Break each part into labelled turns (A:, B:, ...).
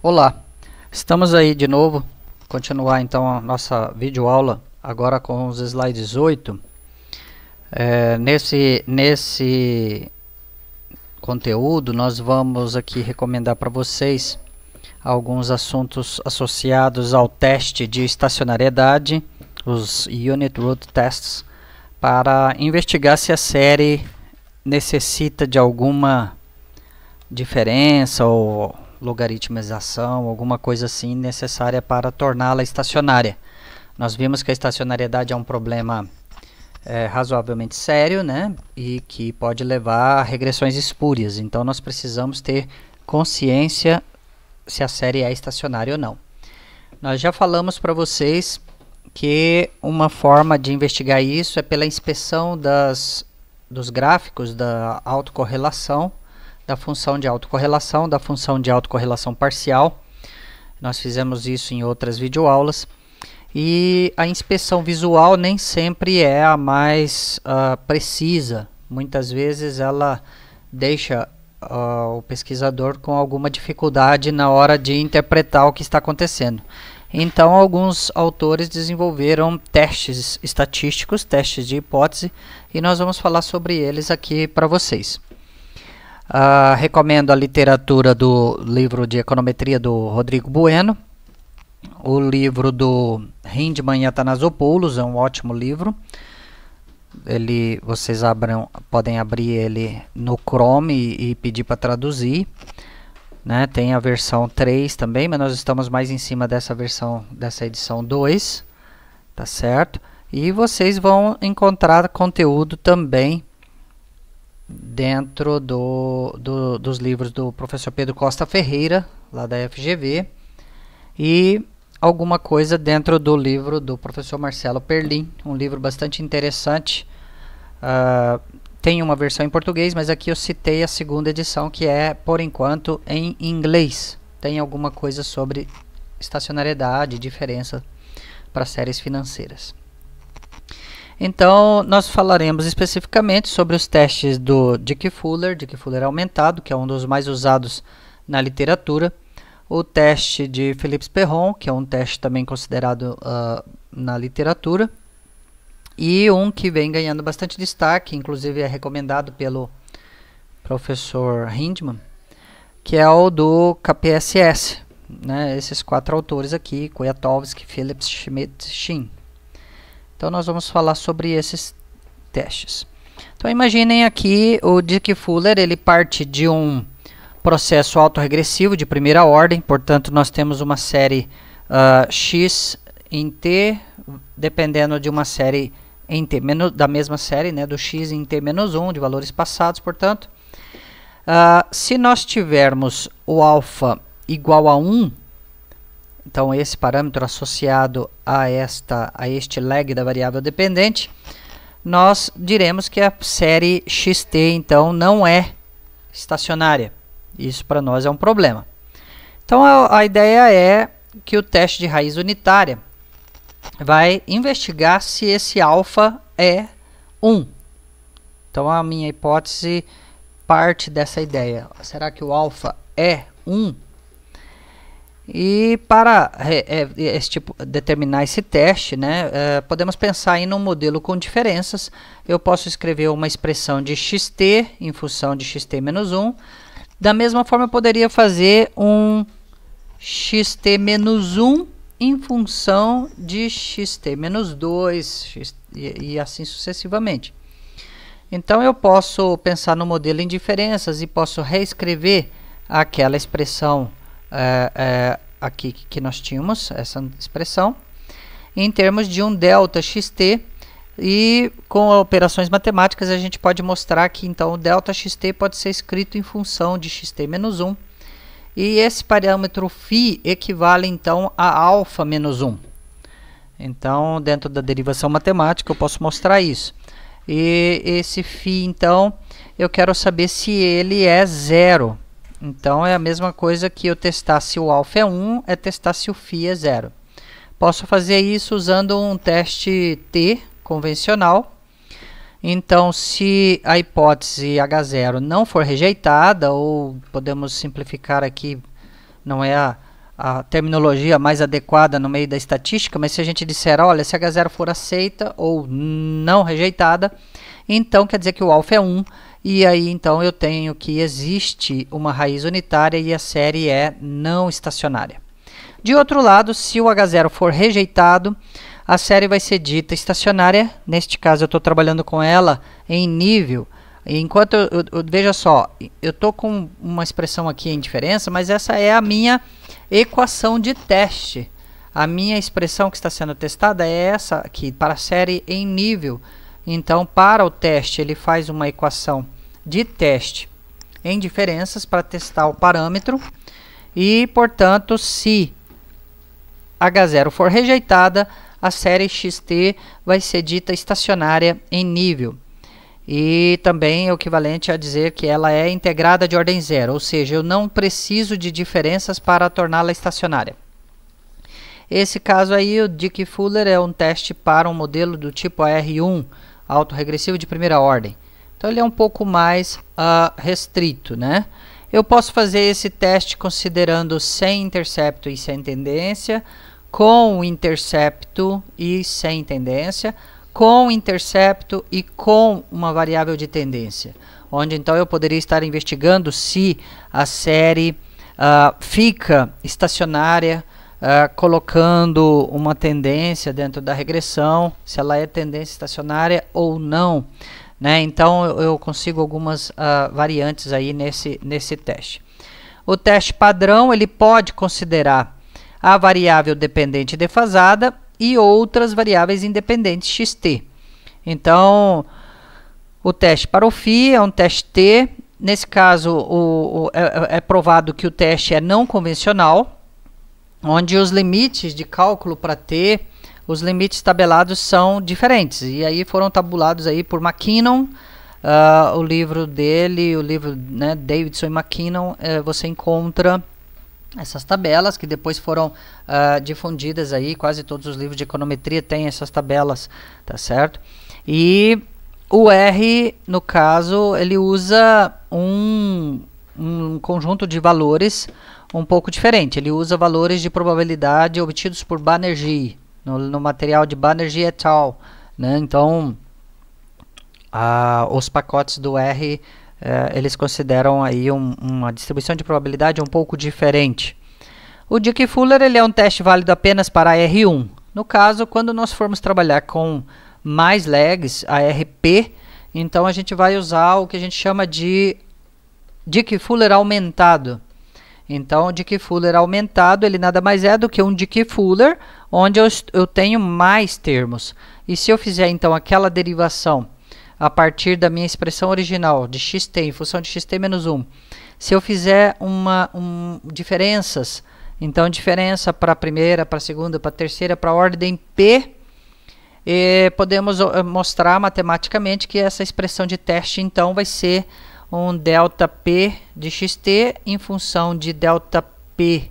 A: Olá, estamos aí de novo, continuar então a nossa videoaula agora com os slides 8. Nesse conteúdo nós vamos aqui recomendar para vocês alguns assuntos associados ao teste de estacionariedade, os Unit Root Tests, para investigar se a série necessita de alguma diferença ou logaritmização, alguma coisa assim necessária para torná-la estacionária. Nós vimos que a estacionariedade é um problema razoavelmente sério, né? E que pode levar a regressões espúrias. Então nós precisamos ter consciência se a série é estacionária ou não. Nós já falamos para vocês que uma forma de investigar isso é pela inspeção dos gráficos da autocorrelação, da função de autocorrelação parcial. Nós fizemos isso em outras videoaulas. E a inspeção visual nem sempre é a mais precisa. Muitas vezes ela deixa o pesquisador com alguma dificuldade na hora de interpretar o que está acontecendo. Então, alguns autores desenvolveram testes estatísticos, testes de hipótese, e nós vamos falar sobre eles aqui para vocês. Recomendo a literatura do livro de econometria do Rodrigo Bueno, o livro do Hindman e Athanasopoulos, é um ótimo livro. Vocês podem abrir ele no Chrome e pedir para traduzir, né? Tem a versão 3 também, mas nós estamos mais em cima dessa versão, dessa edição 2, tá certo? E vocês vão encontrar conteúdo também dentro dos livros do professor Pedro Costa Ferreira, lá da FGV, e alguma coisa dentro do livro do professor Marcelo Perlin, um livro bastante interessante. Tem uma versão em português, mas aqui eu citei a segunda edição, que é, por enquanto, em inglês. Tem alguma coisa sobre estacionariedade, diferença para séries financeiras. Então, nós falaremos especificamente sobre os testes do Dickey-Fuller aumentado, que é um dos mais usados na literatura, o teste de Phillips-Perron, que é um teste também considerado na literatura, e um que vem ganhando bastante destaque, inclusive é recomendado pelo professor Hindman, que é o do KPSS, né? Esses quatro autores aqui, Kwiatkowski, Phillips, Schmidt, Shin. Então nós vamos falar sobre esses testes. Então imaginem aqui o Dickey-Fuller, ele parte de um processo autorregressivo de primeira ordem, portanto nós temos uma série x em t, dependendo de uma série em t, da mesma série, né, do x em t menos 1, de valores passados, portanto. Se nós tivermos o alfa igual a 1, então esse parâmetro associado a este lag da variável dependente, nós diremos que a série xt então não é estacionária. Isso para nós é um problema. Então a ideia é que o teste de raiz unitária vai investigar se esse alfa é 1. Então a minha hipótese parte dessa ideia. Será que o alfa é 1? E para determinar esse teste, né, podemos pensar em um modelo com diferenças. Eu posso escrever uma expressão de xt em função de xt menos 1. Da mesma forma, eu poderia fazer um xt menos 1 em função de xt menos 2 e assim sucessivamente. Então, eu posso pensar no modelo em diferenças e posso reescrever aquela expressão aqui que nós tínhamos, essa expressão, em termos de um delta xt, e com operações matemáticas a gente pode mostrar que então o delta xt pode ser escrito em função de xt menos 1, e esse parâmetro φ equivale então a alfa menos 1. Então, dentro da derivação matemática eu posso mostrar isso. E esse φ então, eu quero saber se ele é zero. Então é a mesma coisa que eu testar se o alfa é 1, é testar se o φ é 0. Posso fazer isso usando um teste T convencional. Então, se a hipótese H0 não for rejeitada, ou podemos simplificar aqui, não é a terminologia mais adequada no meio da estatística, mas se a gente disser, olha, se H0 for aceita ou não rejeitada, então quer dizer que o alfa é 1, e aí então eu tenho que existe uma raiz unitária e a série é não estacionária. De outro lado, se o H0 for rejeitado, a série vai ser dita estacionária. Neste caso eu estou trabalhando com ela em nível. Enquanto veja só, eu estou com uma expressão aqui em diferença, mas essa é a minha equação de teste. A minha expressão que está sendo testada é essa aqui, para a série em nível. Então, para o teste, ele faz uma equação de teste em diferenças para testar o parâmetro. E, portanto, se H0 for rejeitada, a série xt vai ser dita estacionária em nível. E também é o equivalente a dizer que ela é integrada de ordem zero, ou seja, eu não preciso de diferenças para torná-la estacionária. Esse caso aí, o Dickey-Fuller, é um teste para um modelo do tipo AR1, autorregressivo de primeira ordem. Então ele é um pouco mais restrito, né? Eu posso fazer esse teste considerando sem intercepto e sem tendência, com intercepto e sem tendência, com intercepto e com uma variável de tendência, onde então eu poderia estar investigando se a série fica estacionária, colocando uma tendência dentro da regressão, se ela é tendência estacionária ou não, né? Então eu consigo algumas variantes aí nesse teste. O teste padrão, ele pode considerar a variável dependente defasada e outras variáveis independentes xt. Então, o teste para o φ é um teste T. Nesse caso, é provado que o teste é não convencional, onde os limites de cálculo para T, os limites tabelados são diferentes. E aí foram tabulados aí por McKinnon, o livro dele, o livro, né, Davidson e McKinnon, você encontra essas tabelas que depois foram difundidas aí, quase todos os livros de econometria têm essas tabelas, tá certo? E o R, no caso, ele usa um conjunto de valores um pouco diferente. Ele usa valores de probabilidade obtidos por Banerjee, no material de Banerjee et al., né? Então, os pacotes do R eles consideram aí uma distribuição de probabilidade um pouco diferente. O Dickey-Fuller, ele é um teste válido apenas para R1. No caso, quando nós formos trabalhar com mais lags, a RP, então a gente vai usar o que a gente chama de Dickey-Fuller aumentado. Então, o Dickey-Fuller aumentado, ele nada mais é do que um Dickey-Fuller, onde eu tenho mais termos. E se eu fizer, então, aquela derivação a partir da minha expressão original de xt em função de xt menos 1, se eu fizer diferenças, então diferença para a primeira, para a segunda, para a terceira, para a ordem P, podemos mostrar matematicamente que essa expressão de teste então vai ser um delta P de xt em função de delta P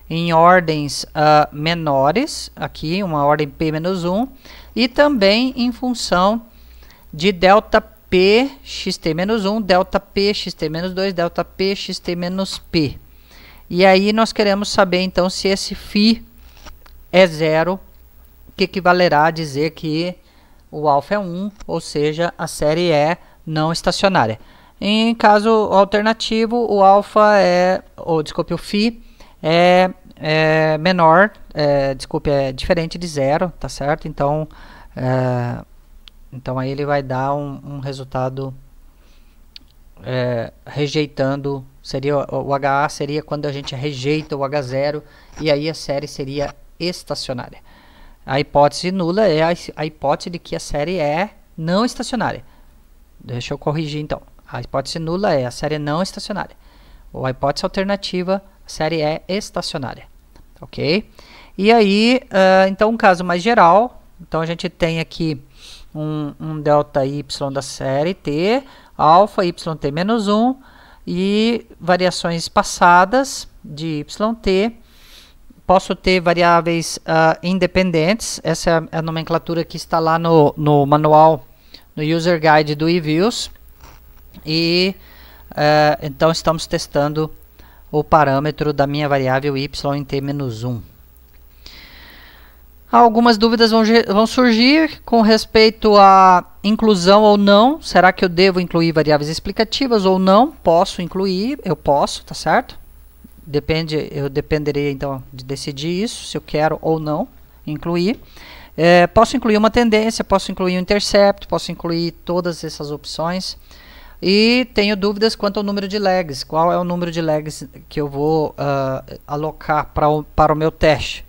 A: em ordens menores, aqui uma ordem P menos 1, e também em função de delta P xt menos 1, delta P xt menos 2, delta P xt menos P. E aí nós queremos saber então se esse φ é zero, que equivalerá a dizer que o alfa é 1, ou seja, a série é não estacionária. Em caso alternativo, o alfa o φ é menor, é diferente de zero, tá certo? Então, então aí ele vai dar um resultado rejeitando, o HA seria quando a gente rejeita o H0, e aí a série seria estacionária. A hipótese nula é a hipótese de que a série é não estacionária. Deixa eu corrigir então. A hipótese nula é a série não estacionária. Ou a hipótese alternativa, a série é estacionária. Ok? E aí, então um caso mais geral, então a gente tem aqui um delta y da série t, alfa yt menos 1 e variações passadas de yt. Posso ter variáveis independentes, essa é a nomenclatura que está lá no manual, no user guide do eViews. E então estamos testando o parâmetro da minha variável y em t-1. Algumas dúvidas vão surgir com respeito à inclusão ou não. Será que eu devo incluir variáveis explicativas ou não? Posso incluir, eu posso, tá certo? Eu dependeria então de decidir isso, se eu quero ou não incluir. Posso incluir uma tendência, posso incluir um intercept, posso incluir todas essas opções. E tenho dúvidas quanto ao número de legs. Qual é o número de legs que eu vou alocar para o meu teste?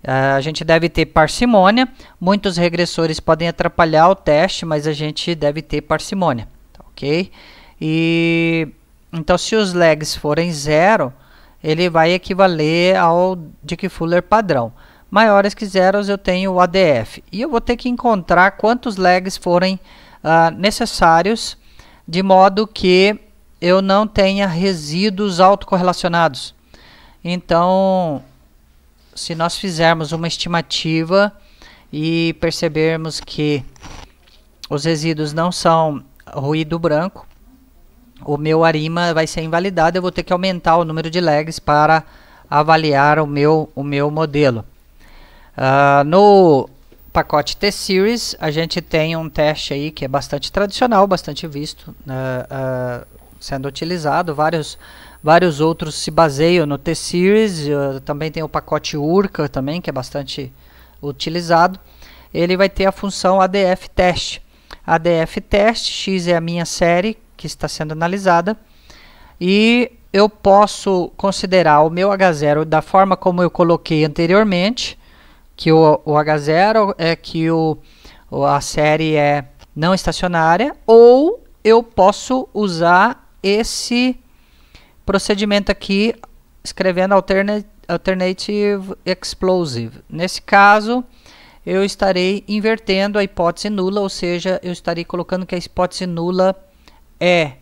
A: A gente deve ter parcimônia. Muitos regressores podem atrapalhar o teste, mas a gente deve ter parcimônia, ok? E então, se os legs forem 0, ele vai equivaler ao Dickey-Fuller padrão. Maiores que zeros, eu tenho o ADF. E eu vou ter que encontrar quantos legs forem necessários, de modo que eu não tenha resíduos autocorrelacionados. Então, se nós fizermos uma estimativa e percebermos que os resíduos não são ruído branco, o meu ARIMA vai ser invalidado, eu vou ter que aumentar o número de legs para avaliar o meu modelo. No pacote T-Series, a gente tem um teste aí que é bastante tradicional, bastante visto, sendo utilizado. Vários outros se baseiam no T-Series. Também tem o pacote Urca também, que é bastante utilizado. Ele vai ter a função ADF Test. ADF Test, X é a minha série que está sendo analisada. E eu posso considerar o meu H0 da forma como eu coloquei anteriormente, que o H0 é que a série é não estacionária, ou eu posso usar esse procedimento aqui, escrevendo Alternative Explosive. Nesse caso, eu estarei invertendo a hipótese nula, ou seja, eu estarei colocando que a hipótese nula é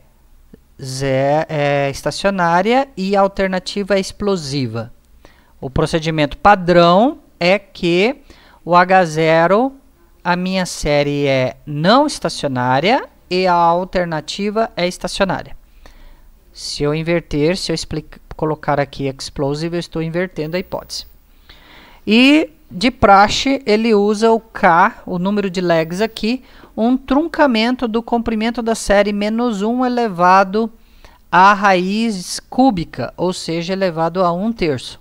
A: estacionária e a alternativa é explosiva. O procedimento padrão é que o H0, a minha série é não estacionária e a alternativa é estacionária. Se eu inverter, se eu colocar aqui explosive, eu estou invertendo a hipótese. E de praxe, ele usa o K, o número de legs aqui, um truncamento do comprimento da série -1 elevado à raiz cúbica, ou seja, elevado a 1/3.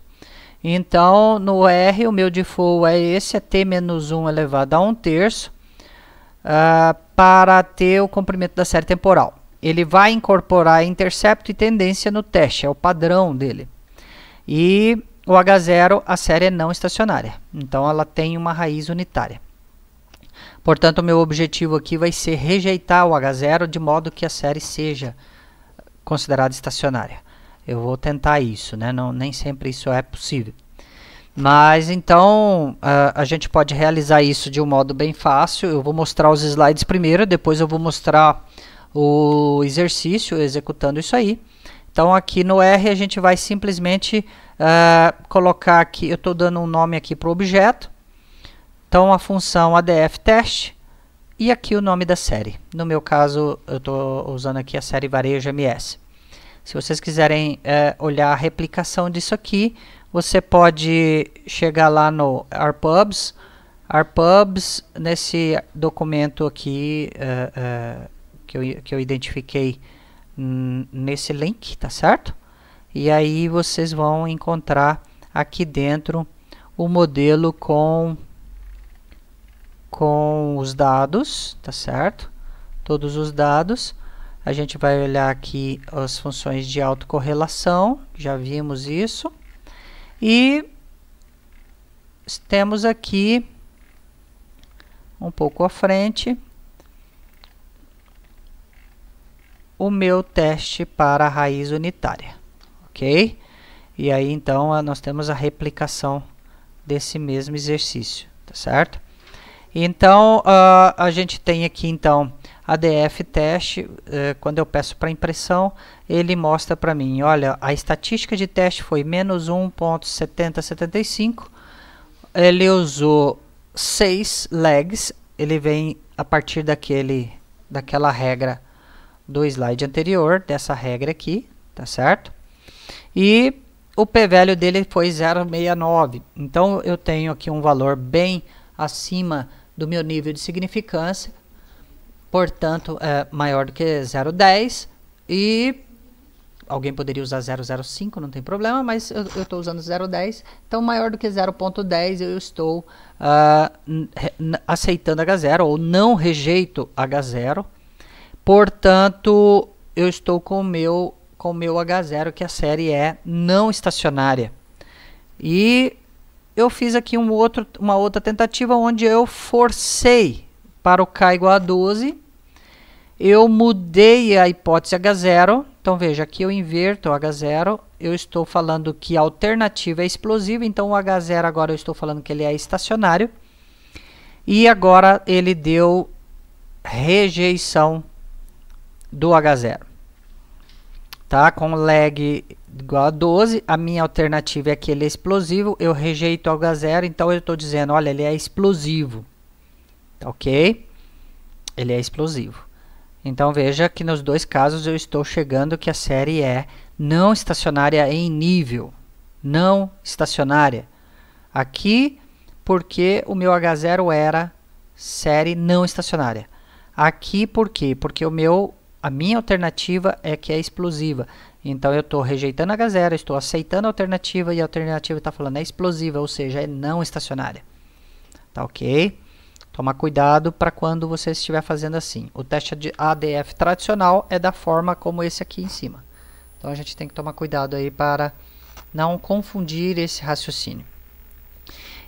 A: Então, no R, o meu default é esse, é t-1 elevado a 1/3, para ter o comprimento da série temporal. Ele vai incorporar intercepto e tendência no teste, é o padrão dele. E o H0, a série é não estacionária, então ela tem uma raiz unitária. Portanto, o meu objetivo aqui vai ser rejeitar o H0 de modo que a série seja considerada estacionária. Eu vou tentar isso, né? Nem sempre isso é possível. Mas então a gente pode realizar isso de um modo bem fácil. Eu vou mostrar os slides primeiro, depois eu vou mostrar o exercício executando isso aí. Então aqui no R a gente vai simplesmente colocar aqui, eu estou dando um nome aqui para o objeto. Então a função ADF Test e aqui o nome da série. No meu caso eu estou usando aqui a série Varejo MS. Se vocês quiserem olhar a replicação disso aqui, você pode chegar lá no RPubs. RPubs, nesse documento aqui que eu identifiquei nesse link, tá certo? E aí vocês vão encontrar aqui dentro o modelo com os dados, tá certo? Todos os dados. A gente vai olhar aqui as funções de autocorrelação, já vimos isso. E temos aqui, um pouco à frente, o meu teste para a raiz unitária, ok? E aí, então, nós temos a replicação desse mesmo exercício, tá certo? Então, a gente tem aqui, então, ADF teste. Quando eu peço para impressão, ele mostra para mim, olha, a estatística de teste foi -1.7075, ele usou 6 legs, ele vem a partir daquela regra do slide anterior, dessa regra aqui, tá certo? E o p-value dele foi 0,69. Então eu tenho aqui um valor bem acima do meu nível de significância, portanto é maior do que 0,10. E alguém poderia usar 0,05, não tem problema, mas eu estou usando 0,10. Então maior do que 0,10 eu estou aceitando H0 ou não rejeito H0. Portanto, eu estou com o meu H0, que a série é não estacionária. E eu fiz aqui uma outra tentativa onde eu forcei para o K igual a 12. Eu mudei a hipótese H0. Então veja, aqui eu inverto o H0. Eu estou falando que a alternativa é explosiva. Então o H0 agora eu estou falando que ele é estacionário. E agora ele deu rejeição do H0. Tá? Com lag igual a 12, a minha alternativa é que ele é explosivo, eu rejeito o H0, então eu estou dizendo, olha, ele é explosivo. Tá, ok? Ele é explosivo. Então veja que nos dois casos eu estou chegando que a série é não estacionária em nível. Não estacionária. Aqui, porque o meu H0 era série não estacionária. Aqui, por quê? Porque a minha alternativa é que é explosiva. Então eu estou rejeitando H0, estou aceitando a alternativa e a alternativa está falando é explosiva, ou seja, é não estacionária. Tá ok? Toma cuidado para quando você estiver fazendo assim. O teste de ADF tradicional é da forma como esse aqui em cima. Então a gente tem que tomar cuidado aí para não confundir esse raciocínio.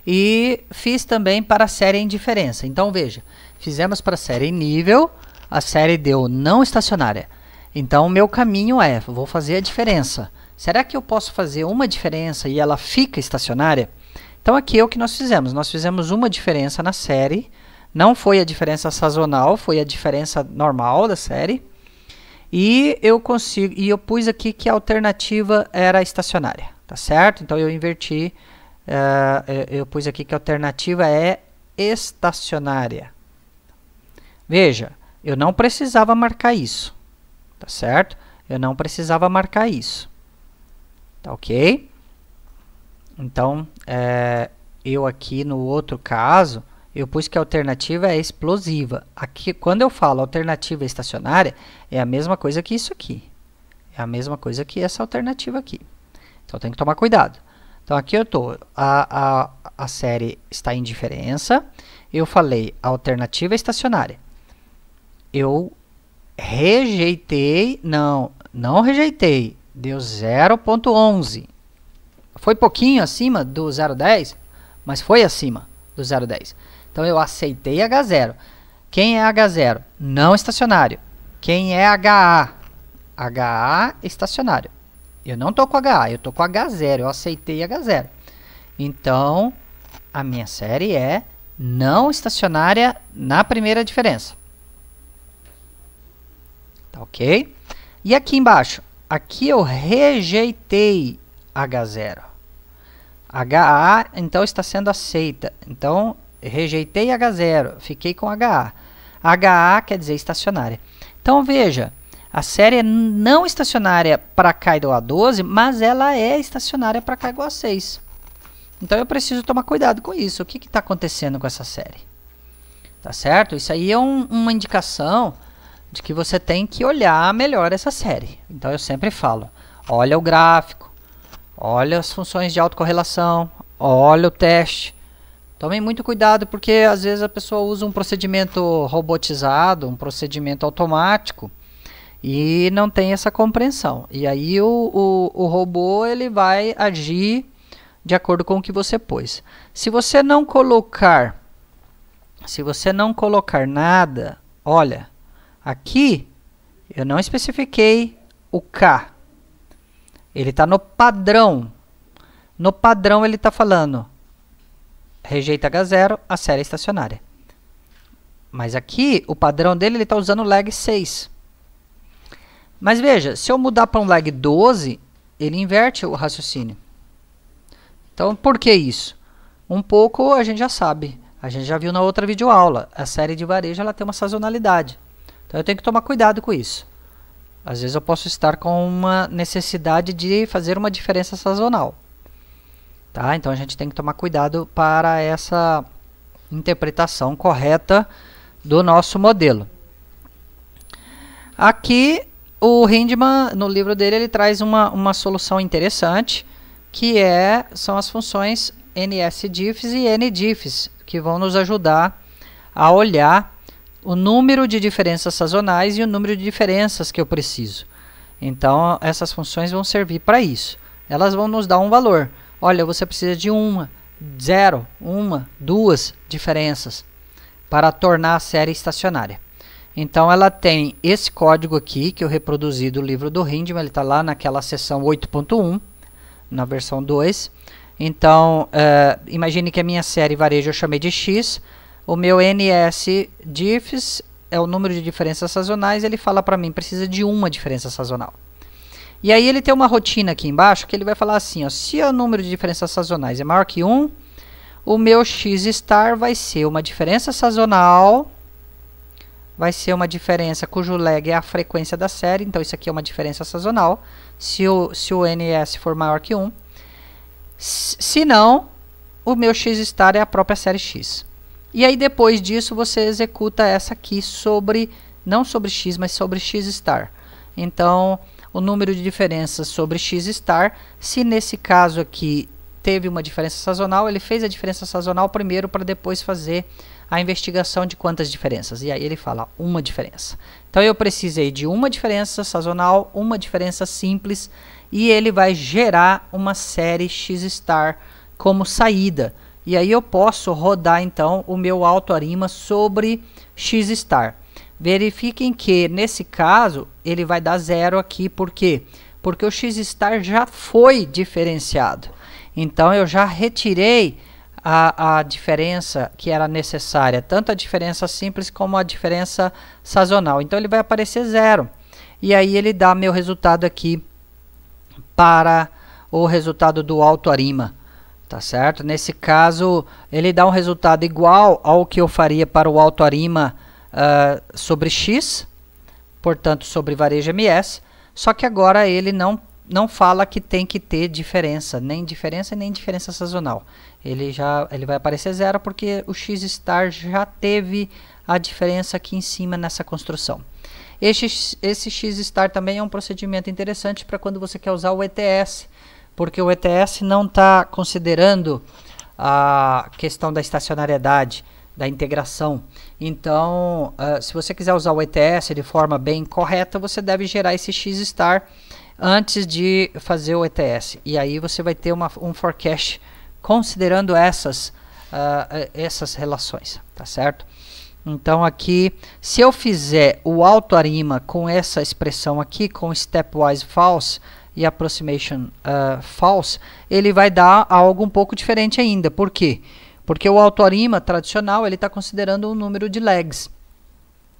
A: E fiz também para a série em diferença. Então veja, fizemos para a série em nível, a série deu não estacionária. Então o meu caminho é, vou fazer a diferença. Será que eu posso fazer uma diferença e ela fica estacionária? Então aqui é o que nós fizemos. Nós fizemos uma diferença na série. Não foi a diferença sazonal, foi a diferença normal da série. E eu pus aqui que a alternativa era estacionária. Tá certo? Então eu inverti. Eu pus aqui que a alternativa é estacionária. Veja, eu não precisava marcar isso. Tá certo? Eu não precisava marcar isso. Tá ok? Então, eu aqui no outro caso, eu pus que a alternativa é explosiva. Aqui, quando eu falo alternativa estacionária, é a mesma coisa que isso aqui. É a mesma coisa que essa alternativa aqui. Então, tem que tomar cuidado. Então, aqui eu estou. A série está em diferença. Eu falei alternativa estacionária. Eu rejeitei. Não rejeitei. Deu 0,11. Foi pouquinho acima do 0,10, mas foi acima do 0,10. Então eu aceitei H0. Quem é H0? Não estacionário. Quem é HA? HA estacionário. Eu não estou com HA, eu estou com H0. Eu aceitei H0. Então a minha série é não estacionária na primeira diferença. Tá ok? E aqui embaixo? Aqui eu rejeitei H0. HA, então, está sendo aceita. Então, rejeitei H0, fiquei com HA. HA quer dizer estacionária. Então, veja, a série é não estacionária para K igual a 12, mas ela é estacionária para K igual a 6. Então, eu preciso tomar cuidado com isso. O que está acontecendo com essa série? Tá certo? Isso aí é uma indicação de que você tem que olhar melhor essa série. Então, eu sempre falo, olha o gráfico, olha as funções de autocorrelação, olha o teste. Tomem muito cuidado, porque às vezes a pessoa usa um procedimento robotizado, um procedimento automático, e não tem essa compreensão. E aí o robô ele vai agir de acordo com o que você pôs. Se você não colocar nada, olha, aqui eu não especifiquei o K. Ele está no padrão. No padrão ele está falando rejeita H0, a série é estacionária. Mas aqui, o padrão dele, ele está usando lag 6. Mas veja, se eu mudar para um lag 12, ele inverte o raciocínio. Então, por que isso? Um pouco a gente já sabe. A gente já viu na outra videoaula. A série de varejo ela tem uma sazonalidade. Então, eu tenho que tomar cuidado com isso. Às vezes eu posso estar com uma necessidade de fazer uma diferença sazonal. Tá? Então a gente tem que tomar cuidado para essa interpretação correta do nosso modelo. Aqui o Hindman, no livro dele, ele traz uma solução interessante, que são as funções NSDiffs e NDiffs, que vão nos ajudar a olhar o número de diferenças sazonais e o número de diferenças que eu preciso. Então, essas funções vão servir para isso. Elas vão nos dar um valor. Olha, você precisa de 0, 2 diferenças para tornar a série estacionária. Então, ela tem esse código aqui, que eu reproduzi do livro do Hindman, ele está lá naquela seção 8.1, na versão 2. Então, imagine que a minha série varejo eu chamei de X, o meu NSDiffs é o número de diferenças sazonais, ele fala para mim, precisa de uma diferença sazonal. E aí ele tem uma rotina aqui embaixo, que ele vai falar assim, ó, se o número de diferenças sazonais é maior que 1, o meu X* vai ser uma diferença sazonal, vai ser uma diferença cujo lag é a frequência da série, então isso aqui é uma diferença sazonal, se o NS for maior que 1. Se não, o meu X* é a própria série X. E aí depois disso você executa essa aqui não sobre X, mas sobre X*. Então, o número de diferenças sobre X*, se nesse caso aqui teve uma diferença sazonal, ele fez a diferença sazonal primeiro para depois fazer a investigação de quantas diferenças. E aí ele fala uma diferença. Então eu precisei de uma diferença sazonal, uma diferença simples, e ele vai gerar uma série X* como saída. E aí eu posso rodar então o meu autoarima sobre X*. Verifiquem que nesse caso ele vai dar 0 aqui, por quê? Porque o X* já foi diferenciado. Então eu já retirei a diferença que era necessária, tanto a diferença simples como a diferença sazonal. Então ele vai aparecer 0. E aí ele dá meu resultado aqui para o resultado do autoarima. Tá certo? Nesse caso, ele dá um resultado igual ao que eu faria para o autoarima sobre X, portanto sobre varejo MS, só que agora ele não fala que tem que ter diferença, nem diferença sazonal. Ele vai aparecer 0 porque o X* já teve a diferença aqui em cima nessa construção. Esse X* também é um procedimento interessante para quando você quer usar o ETS, porque o ETS não está considerando a questão da estacionariedade, da integração. Então, se você quiser usar o ETS de forma bem correta, você deve gerar esse X* antes de fazer o ETS. E aí você vai ter um forecast considerando essas relações, tá certo? Então aqui, se eu fizer o autoarima com essa expressão aqui, com stepwise false e approximation false, ele vai dar algo um pouco diferente ainda. Por quê? Porque o autoarima tradicional ele está considerando um número de lags.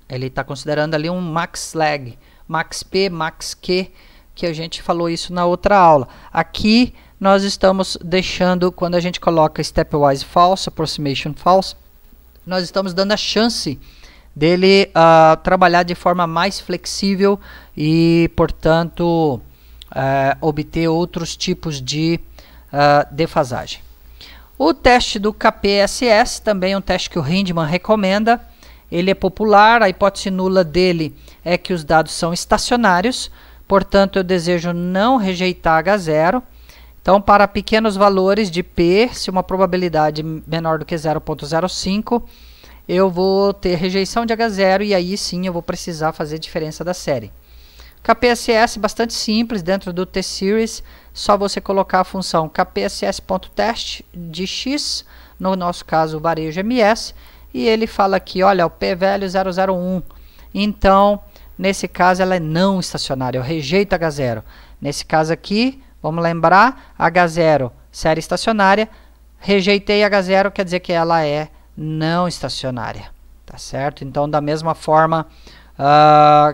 A: Ele está considerando ali um max lag, max P, max Q, que a gente falou isso na outra aula. Aqui nós estamos deixando, quando a gente coloca stepwise false, approximation false, nós estamos dando a chance dele trabalhar de forma mais flexível e, portanto, obter outros tipos de defasagem. O teste do KPSS também é um teste que o Hindman recomenda. Ele é popular, a hipótese nula dele é que os dados são estacionários, portanto eu desejo não rejeitar H0. Então, para pequenos valores de P, se uma probabilidade menor do que 0,05, eu vou ter rejeição de H0 e aí sim eu vou precisar fazer diferença da série. KPSS bastante simples, dentro do T-Series, só você colocar a função kpss.test de x, no nosso caso varejo MS, e ele fala aqui, olha, o p-value 001. Então, nesse caso ela é não estacionária, eu rejeito H0. Nesse caso aqui, vamos lembrar, H0, série estacionária, rejeitei H0, quer dizer que ela é não estacionária, tá certo? Então, da mesma forma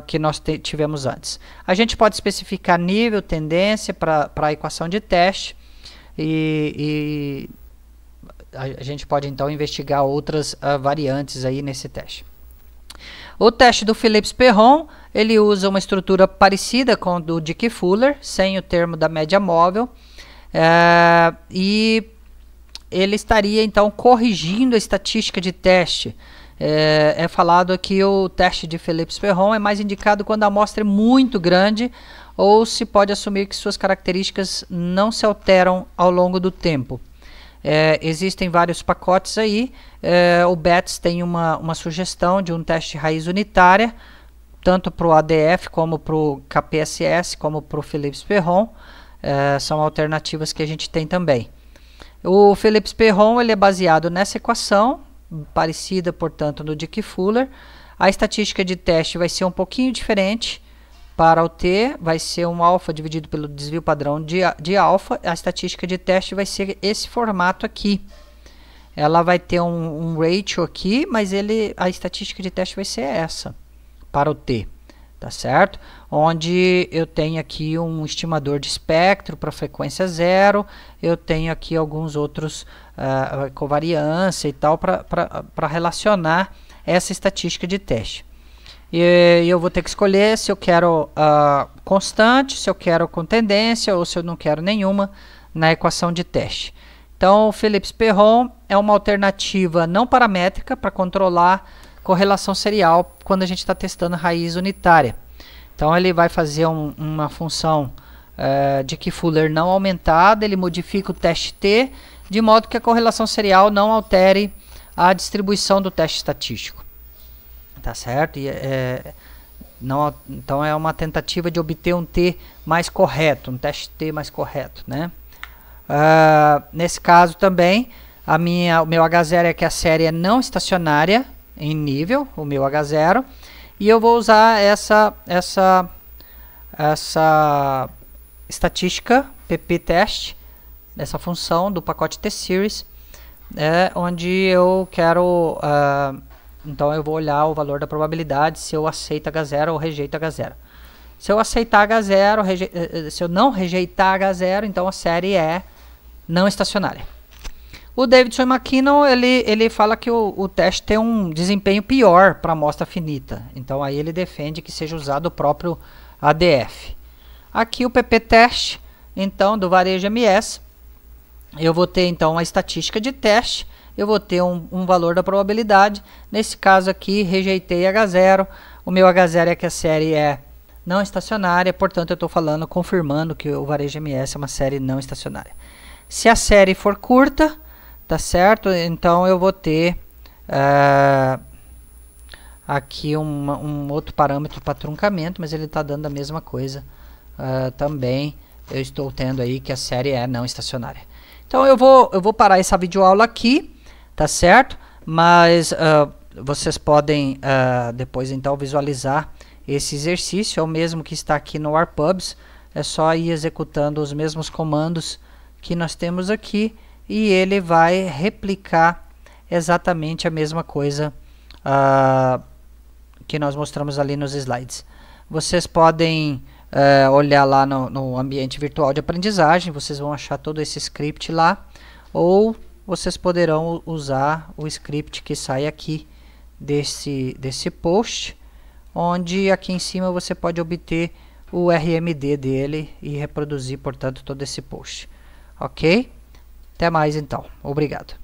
A: que nós tivemos antes. A gente pode especificar nível, tendência para a equação de teste e a gente pode então investigar outras variantes aí nesse teste. O teste do Phillips-Perron ele usa uma estrutura parecida com a do Dickey Fuller, sem o termo da média móvel, e ele estaria então corrigindo a estatística de teste. É falado que o teste de Phillips-Perron é mais indicado quando a amostra é muito grande ou se pode assumir que suas características não se alteram ao longo do tempo. Existem vários pacotes aí. O BETS tem uma sugestão de um teste de raiz unitária, tanto para o ADF como para o KPSS, como para o Phillips-Perron. São alternativas que a gente tem também. O Phillips-Perron ele é baseado nessa equação, parecida, portanto, no Dickey Fuller. A estatística de teste vai ser um pouquinho diferente. Para o T, vai ser um alfa dividido pelo desvio padrão de alfa. A estatística de teste vai ser esse formato aqui. Ela vai ter um ratio aqui, mas a estatística de teste vai ser essa, para o T. Tá certo? Onde eu tenho aqui um estimador de espectro para frequência zero, eu tenho aqui alguns outros covariância e tal para relacionar essa estatística de teste. E eu vou ter que escolher se eu quero constante, se eu quero com tendência ou se eu não quero nenhuma na equação de teste. Então o Phillips-Perron é uma alternativa não paramétrica para controlar correlação serial quando a gente está testando raiz unitária. Então ele vai fazer uma função Dickey Fuller não aumentada, ele modifica o teste T de modo que a correlação serial não altere a distribuição do teste estatístico. Tá certo? Então é uma tentativa de obter um T mais correto, um teste T mais correto, né? Nesse caso também, o meu H0 é que a série é não estacionária em nível, o meu H0, e eu vou usar essa estatística pp test, essa função do pacote T-Series, onde eu quero, então eu vou olhar o valor da probabilidade se eu aceito H0 ou rejeito H0. Se eu aceitar H0, se eu não rejeitar H0, então a série é não estacionária. O Davidson e McKinnon, ele fala que o teste tem um desempenho pior para amostra finita. Então aí ele defende que seja usado o próprio ADF. Aqui o PP teste, então, do Varejo MS. Eu vou ter então a estatística de teste. Eu vou ter um valor da probabilidade. Nesse caso aqui, rejeitei H0. O meu H0 é que a série é não estacionária. Portanto, eu estou confirmando que o Varejo MS é uma série não estacionária. Se a série for curta, tá certo? Então eu vou ter aqui um outro parâmetro para truncamento, mas ele está dando a mesma coisa também. Eu estou tendo aí que a série é não estacionária. Então eu vou parar essa videoaula aqui, tá certo? Mas vocês podem depois então visualizar esse exercício, é o mesmo que está aqui no Warpubs. É só ir executando os mesmos comandos que nós temos aqui e ele vai replicar exatamente a mesma coisa que nós mostramos ali nos slides. Vocês podem olhar lá no ambiente virtual de aprendizagem, vocês vão achar todo esse script lá, ou vocês poderão usar o script que sai aqui desse post, onde aqui em cima você pode obter o RMD dele e reproduzir, portanto, todo esse post. Ok? Até mais então. Obrigado.